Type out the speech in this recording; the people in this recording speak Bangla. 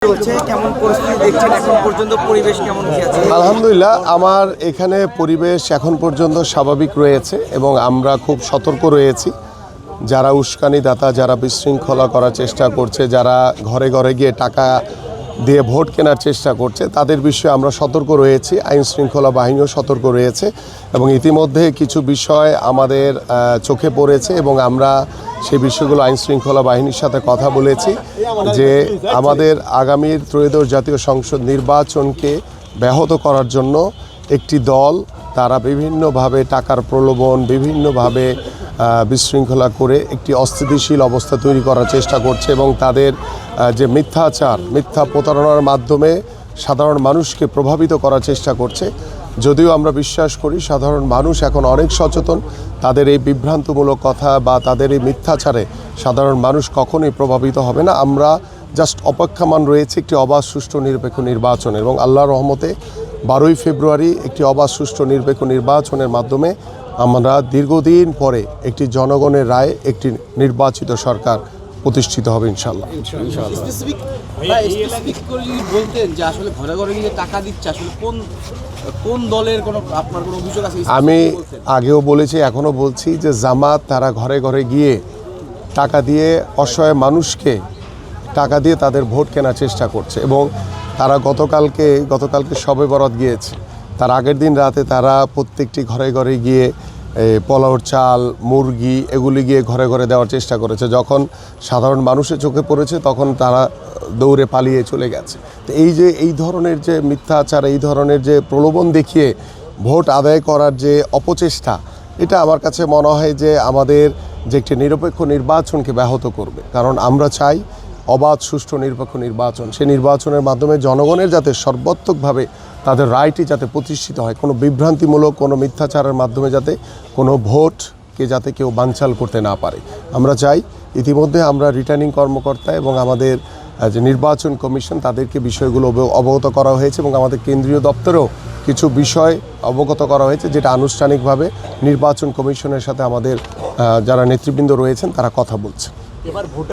কেমন পরিস্থিতি দেখছেন এখন পর্যন্ত পরিবেশ কেমন আছে? আলহামদুলিল্লাহ, আমার এখানে পরিবেশ এখন পর্যন্ত স্বাভাবিক রয়েছে এবং আমরা খুব সতর্ক রয়েছি। যারা উস্কানিদাতা, যারা বিশৃঙ্খলা করার চেষ্টা করছে, যারা ঘরে ঘরে গিয়ে টাকা দিয়ে ভোট কেনার চেষ্টা করছে, তাদের বিষয়ে আমরা সতর্ক রয়েছি। আইন শৃঙ্খলা বাহিনীও সতর্ক রয়েছে এবং ইতিমধ্যে কিছু বিষয় আমাদের চোখে পড়েছে এবং আমরা সেই বিষয়গুলো আইন শৃঙ্খলা বাহিনীর সাথে কথা বলেছি যে আমাদের আগামীর ত্রয়োদশ জাতীয় সংসদ নির্বাচনকে ব্যাহত করার জন্য একটি দল তারা বিভিন্নভাবে টাকার প্রলোভন, বিভিন্নভাবে বিশৃঙ্খলা করে একটি অস্থিতিশীল অবস্থা তৈরি করার চেষ্টা করছে এবং তাদের যে মিথ্যাচার, মিথ্যা প্রতারণার মাধ্যমে সাধারণ মানুষকে প্রভাবিত করার চেষ্টা করছে। যদিও আমরা বিশ্বাস করি সাধারণ মানুষ এখন অনেক সচেতন, তাদের এই বিভ্রান্তমূলক কথা বা তাদের এই মিথ্যাচারে সাধারণ মানুষ কখনোই প্রভাবিত হবে না। আমরা জাস্ট অপেক্ষমান রয়েছে একটি অবাধ, সুষ্ঠু, নিরপেক্ষ নির্বাচন এবং আল্লাহর রহমতে 12ই ফেব্রুয়ারি একটি অবাধ, সুষ্ঠু, নিরপেক্ষ নির্বাচনের মাধ্যমে আমরা দীর্ঘদিন পরে একটি জনগণের রায়ে একটি নির্বাচিত সরকার প্রতিষ্ঠিত হবে ইনশাআল্লাহ। বলতেন যে আসলে ঘরে ঘরে গিয়ে টাকা দিচ্ছে, আসলে কোন দলের আপনার কোনো অভিযোগ আছে? আমি আগেও বলেছি, এখনও বলছি যে জামাত তারা ঘরে ঘরে গিয়ে টাকা দিয়ে অসহায় মানুষকে টাকা দিয়ে তাদের ভোট কেনার চেষ্টা করছে এবং তারা গতকালকে শবে বরাত গিয়েছে। তার আগের দিন রাতে তারা প্রত্যেকটি ঘরে ঘরে গিয়ে পোলাওর চাল, মুরগি এগুলি গিয়ে ঘরে ঘরে দেওয়ার চেষ্টা করেছে। যখন সাধারণ মানুষের চোখে পড়েছে তখন তারা দৌড়ে পালিয়ে চলে গেছে। তো এই ধরনের যে মিথ্যাচার, এই ধরনের যে প্রলোভন দেখিয়ে ভোট আদায় করার যে অপচেষ্টা, এটা আমার কাছে মনে হয় যে আমাদের যে একটি নিরপেক্ষ নির্বাচনকে ব্যাহত করবে। কারণ আমরা চাই অবাধ, সুষ্ঠু, নিরপেক্ষ নির্বাচন। সেই নির্বাচনের মাধ্যমে জনগণের যাতে সর্বাত্মকভাবে তাদের রায়টি যাতে প্রতিষ্ঠিত হয়, কোনো বিভ্রান্তিমূলক কোনো মিথ্যাচারের মাধ্যমে যাতে কোনো ভোটকে যাতে কেউ বানচাল করতে না পারে। আমরা চাই, ইতিমধ্যে আমরা রিটার্নিং কর্মকর্তা এবং আমাদের যে নির্বাচন কমিশন তাদেরকে বিষয়গুলো অবগত করা হয়েছে এবং আমাদের কেন্দ্রীয় দপ্তরেও কিছু বিষয় অবগত করা হয়েছে, যেটা আনুষ্ঠানিকভাবে নির্বাচন কমিশনের সাথে আমাদের যারা নেতৃবৃন্দ রয়েছেন তারা কথা বলছে।